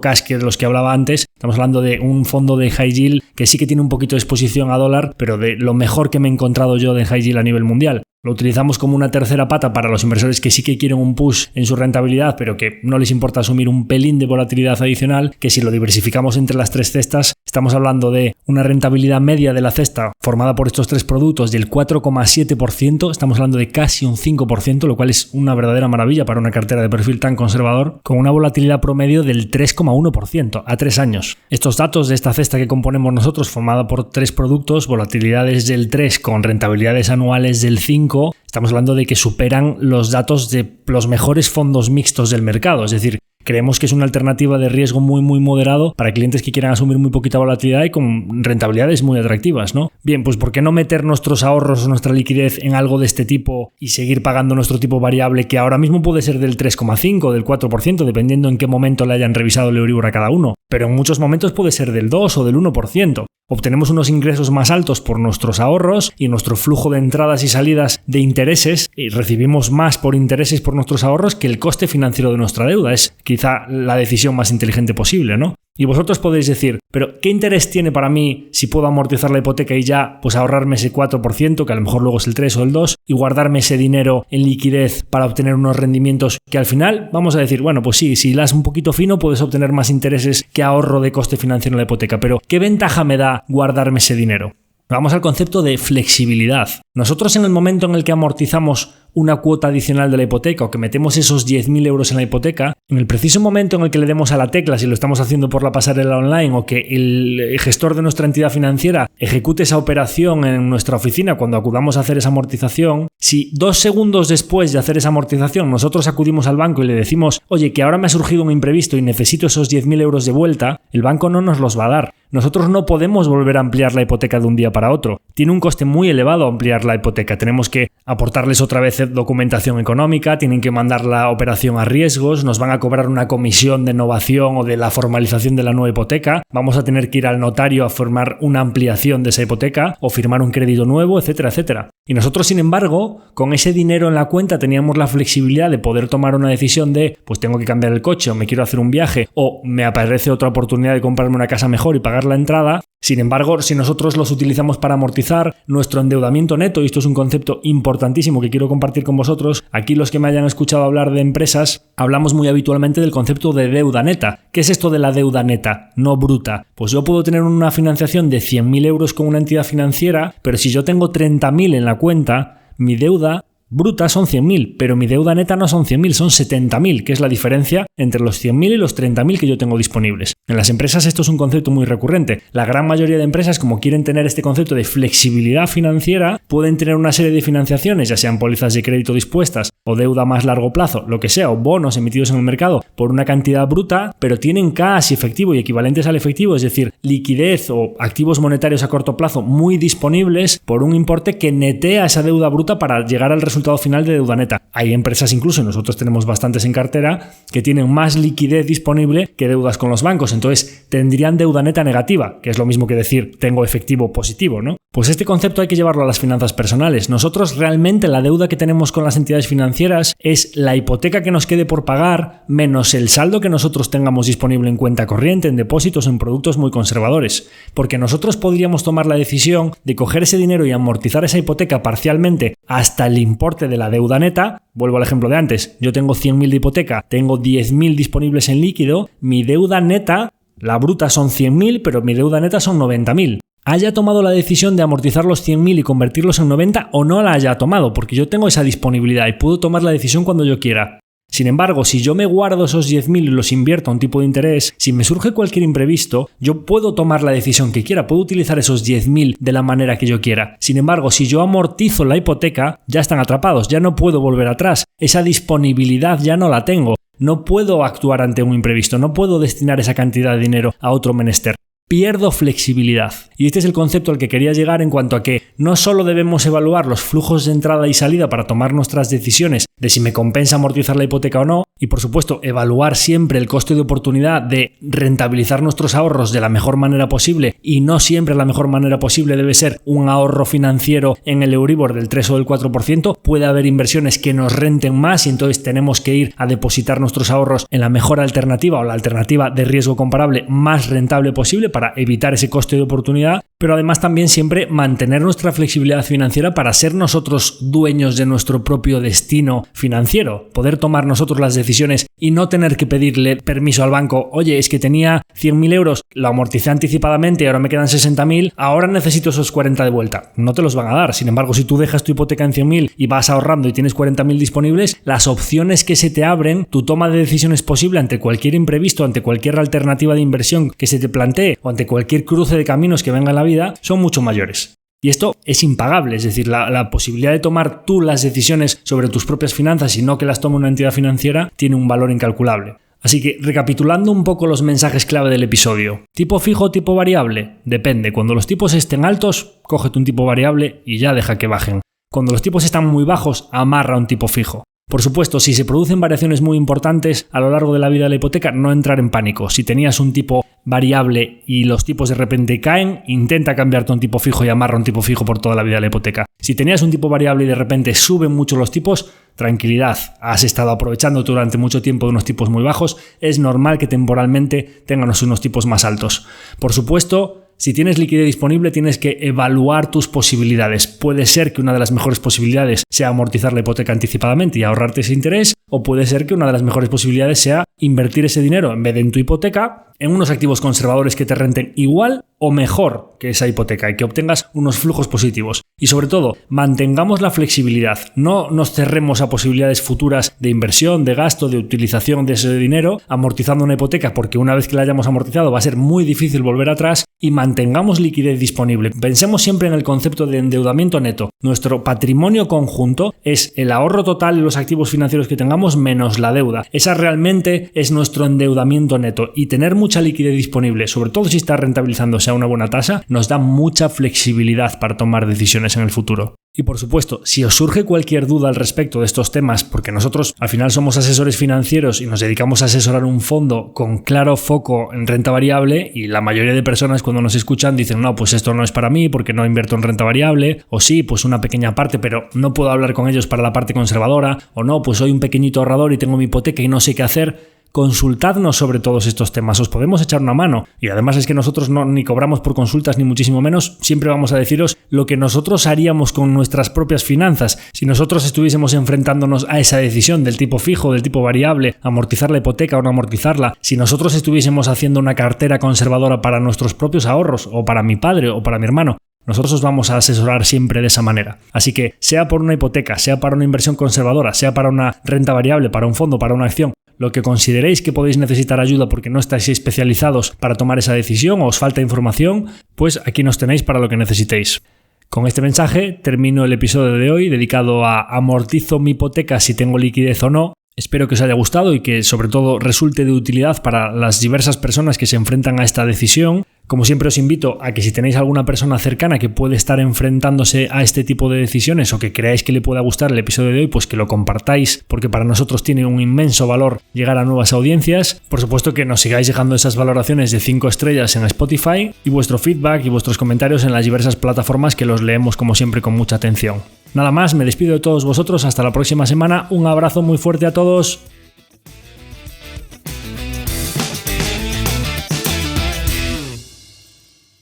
cash que de los que hablaba antes. Estamos hablando de un fondo de high yield que sí que tiene un poquito de exposición a dólar, pero de lo mejor que me he encontrado yo de high yield a nivel mundial. Lo utilizamos como una tercera pata para los inversores que sí que quieren un push en su rentabilidad, pero que no les importa asumir un pelín de volatilidad adicional, que si lo diversificamos entre las tres cestas, estamos hablando de una rentabilidad media de la cesta formada por estos tres productos del 4,7%, estamos hablando de casi un 5%, lo cual es una verdadera maravilla para una cartera de perfil tan conservador, con una volatilidad promedio del 3,1% a 3 años. Estos datos de esta cesta que componemos nosotros, formada por tres productos, volatilidades del 3 con rentabilidades anuales del 5, estamos hablando de que superan los datos de los mejores fondos mixtos del mercado, es decir, creemos que es una alternativa de riesgo muy moderado para clientes que quieran asumir muy poquita volatilidad y con rentabilidades muy atractivas, ¿no? Bien, pues ¿por qué no meter nuestros ahorros o nuestra liquidez en algo de este tipo y seguir pagando nuestro tipo variable que ahora mismo puede ser del 3,5, del 4%, dependiendo en qué momento le hayan revisado el Euribor a cada uno, pero en muchos momentos puede ser del 2 o del 1%. Obtenemos unos ingresos más altos por nuestros ahorros y nuestro flujo de entradas y salidas de intereses y recibimos más por intereses por nuestros ahorros que el coste financiero de nuestra deuda. Es quizá la decisión más inteligente posible, ¿no? Y vosotros podéis decir, pero ¿qué interés tiene para mí si puedo amortizar la hipoteca y ya pues ahorrarme ese 4%, que a lo mejor luego es el 3 o el 2, y guardarme ese dinero en liquidez para obtener unos rendimientos que al final vamos a decir, bueno, pues sí, si las un poquito fino puedes obtener más intereses que ahorro de coste financiero en la hipoteca, pero ¿qué ventaja me da guardarme ese dinero? Vamos al concepto de flexibilidad. Nosotros en el momento en el que amortizamos una cuota adicional de la hipoteca o que metemos esos 10.000 euros en la hipoteca, en el preciso momento en el que le demos a la tecla, si lo estamos haciendo por la pasarela online o que el gestor de nuestra entidad financiera ejecute esa operación en nuestra oficina cuando acudamos a hacer esa amortización, si 2 segundos después de hacer esa amortización nosotros acudimos al banco y le decimos, oye, que ahora me ha surgido un imprevisto y necesito esos 10.000 euros de vuelta, el banco no nos los va a dar. Nosotros no podemos volver a ampliar la hipoteca de un día para otro. Tiene un coste muy elevado ampliar la hipoteca. Tenemos que aportarles otra vez documentación económica, tienen que mandar la operación a riesgos, nos van a cobrar una comisión de innovación o de la formalización de la nueva hipoteca, vamos a tener que ir al notario a formar una ampliación de esa hipoteca o firmar un crédito nuevo, etcétera, etcétera. Y nosotros, sin embargo, con ese dinero en la cuenta teníamos la flexibilidad de poder tomar una decisión de, pues tengo que cambiar el coche o me quiero hacer un viaje o me aparece otra oportunidad de comprarme una casa mejor y pagar la entrada. Sin embargo, si nosotros los utilizamos para amortizar nuestro endeudamiento neto, y esto es un concepto importantísimo que quiero compartir con vosotros, aquí los que me hayan escuchado hablar de empresas, hablamos muy habitualmente del concepto de deuda neta. ¿Qué es esto de la deuda neta, no bruta? Pues yo puedo tener una financiación de 100.000 euros con una entidad financiera, pero si yo tengo 30.000 en la cuenta, mi deuda bruta son 100.000, pero mi deuda neta no son 100.000, son 70.000, que es la diferencia entre los 100.000 y los 30.000 que yo tengo disponibles. En las empresas esto es un concepto muy recurrente. La gran mayoría de empresas, como quieren tener este concepto de flexibilidad financiera, pueden tener una serie de financiaciones, ya sean pólizas de crédito dispuestas o deuda a más largo plazo, lo que sea, o bonos emitidos en el mercado por una cantidad bruta, pero tienen cash efectivo y equivalentes al efectivo, es decir, liquidez o activos monetarios a corto plazo muy disponibles por un importe que netea esa deuda bruta para llegar al resultado resultado final de deuda neta. Hay empresas incluso, nosotros tenemos bastantes en cartera, que tienen más liquidez disponible que deudas con los bancos. Entonces tendrían deuda neta negativa, que es lo mismo que decir tengo efectivo positivo, ¿no? Pues este concepto hay que llevarlo a las finanzas personales. Nosotros realmente la deuda que tenemos con las entidades financieras es la hipoteca que nos quede por pagar menos el saldo que nosotros tengamos disponible en cuenta corriente, en depósitos, en productos muy conservadores. Porque nosotros podríamos tomar la decisión de coger ese dinero y amortizar esa hipoteca parcialmente hasta el importe de la deuda neta. Vuelvo al ejemplo de antes. Yo tengo 100.000 de hipoteca, tengo 10.000 disponibles en líquido, mi deuda neta, la bruta son 100.000, pero mi deuda neta son 90.000. Haya tomado la decisión de amortizar los 100.000 y convertirlos en 90 o no la haya tomado, porque yo tengo esa disponibilidad y puedo tomar la decisión cuando yo quiera. Sin embargo, si yo me guardo esos 10.000 y los invierto a un tipo de interés, si me surge cualquier imprevisto, yo puedo tomar la decisión que quiera, puedo utilizar esos 10.000 de la manera que yo quiera. Sin embargo, si yo amortizo la hipoteca, ya están atrapados, ya no puedo volver atrás. Esa disponibilidad ya no la tengo. No puedo actuar ante un imprevisto, no puedo destinar esa cantidad de dinero a otro menester. Pierdo flexibilidad. Y este es el concepto al que quería llegar en cuanto a que no solo debemos evaluar los flujos de entrada y salida para tomar nuestras decisiones de si me compensa amortizar la hipoteca o no, y por supuesto evaluar siempre el coste de oportunidad de rentabilizar nuestros ahorros de la mejor manera posible, y no siempre la mejor manera posible debe ser un ahorro financiero en el Euribor del 3 o del 4%, puede haber inversiones que nos renten más y entonces tenemos que ir a depositar nuestros ahorros en la mejor alternativa o la alternativa de riesgo comparable más rentable posible para evitar ese coste de oportunidad, pero además también siempre mantener nuestra flexibilidad financiera para ser nosotros dueños de nuestro propio destino financiero, poder tomar nosotros las decisiones y no tener que pedirle permiso al banco. Oye, es que tenía 100.000 euros, lo amorticé anticipadamente y ahora me quedan 60.000, ahora necesito esos 40 de vuelta. No te los van a dar. Sin embargo, si tú dejas tu hipoteca en 100.000 y vas ahorrando y tienes 40.000 disponibles, las opciones que se te abren, tu toma de decisiones posible ante cualquier imprevisto, ante cualquier alternativa de inversión que se te plantee o ante cualquier cruce de caminos que venga en la vida, son mucho mayores. Y esto es impagable, es decir, la posibilidad de tomar tú las decisiones sobre tus propias finanzas y no que las tome una entidad financiera tiene un valor incalculable. Así que, recapitulando un poco los mensajes clave del episodio. ¿Tipo fijo o tipo variable? Depende. Cuando los tipos estén altos, cógete un tipo variable y ya deja que bajen. Cuando los tipos están muy bajos, amarra un tipo fijo. Por supuesto, si se producen variaciones muy importantes a lo largo de la vida de la hipoteca, no entrar en pánico. Si tenías un tipo variable y los tipos de repente caen, intenta cambiarte a un tipo fijo y amarra un tipo fijo por toda la vida de la hipoteca. Si tenías un tipo variable y de repente suben mucho los tipos, tranquilidad, has estado aprovechando durante mucho tiempo de unos tipos muy bajos, es normal que temporalmente tengan unos tipos más altos. Por supuesto, si tienes liquidez disponible, tienes que evaluar tus posibilidades. Puede ser que una de las mejores posibilidades sea amortizar la hipoteca anticipadamente y ahorrarte ese interés, o puede ser que una de las mejores posibilidades sea invertir ese dinero en vez de en tu hipoteca en unos activos conservadores que te renten igual o mejor que esa hipoteca y que obtengas unos flujos positivos. Y sobre todo, mantengamos la flexibilidad. No nos cerremos a posibilidades futuras de inversión, de gasto, de utilización de ese dinero, amortizando una hipoteca, porque una vez que la hayamos amortizado va a ser muy difícil volver atrás, y mantengamos liquidez disponible. Pensemos siempre en el concepto de endeudamiento neto. Nuestro patrimonio conjunto es el ahorro total y los activos financieros que tengamos menos la deuda. Esa realmente es nuestro endeudamiento neto, y tener mucha liquidez disponible, sobre todo si está rentabilizándose a una buena tasa, nos da mucha flexibilidad para tomar decisiones en el futuro. Y por supuesto, si os surge cualquier duda al respecto de estos temas, porque nosotros al final somos asesores financieros y nos dedicamos a asesorar un fondo con claro foco en renta variable, y la mayoría de personas cuando nos escuchan dicen no, pues esto no es para mí porque no invierto en renta variable, o sí, pues una pequeña parte, pero no puedo hablar con ellos para la parte conservadora, o no, pues soy un pequeñito ahorrador y tengo mi hipoteca y no sé qué hacer. Consultadnos sobre todos estos temas, os podemos echar una mano, y además es que nosotros ni cobramos por consultas ni muchísimo menos, siempre vamos a deciros lo que nosotros haríamos con nuestras propias finanzas si nosotros estuviésemos enfrentándonos a esa decisión del tipo fijo, del tipo variable, amortizar la hipoteca o no amortizarla, si nosotros estuviésemos haciendo una cartera conservadora para nuestros propios ahorros, o para mi padre o para mi hermano. Nosotros os vamos a asesorar siempre de esa manera. Así que, sea por una hipoteca, sea para una inversión conservadora, sea para una renta variable, para un fondo, para una acción, lo que consideréis que podéis necesitar ayuda porque no estáis especializados para tomar esa decisión o os falta información, pues aquí nos tenéis para lo que necesitéis. Con este mensaje termino el episodio de hoy dedicado a amortizo mi hipoteca si tengo liquidez o no. Espero que os haya gustado y que sobre todo resulte de utilidad para las diversas personas que se enfrentan a esta decisión. Como siempre os invito a que si tenéis alguna persona cercana que puede estar enfrentándose a este tipo de decisiones o que creáis que le pueda gustar el episodio de hoy, pues que lo compartáis, porque para nosotros tiene un inmenso valor llegar a nuevas audiencias. Por supuesto que nos sigáis dejando esas valoraciones de 5 estrellas en Spotify y vuestro feedback y vuestros comentarios en las diversas plataformas, que los leemos como siempre con mucha atención. Nada más, me despido de todos vosotros, hasta la próxima semana, un abrazo muy fuerte a todos.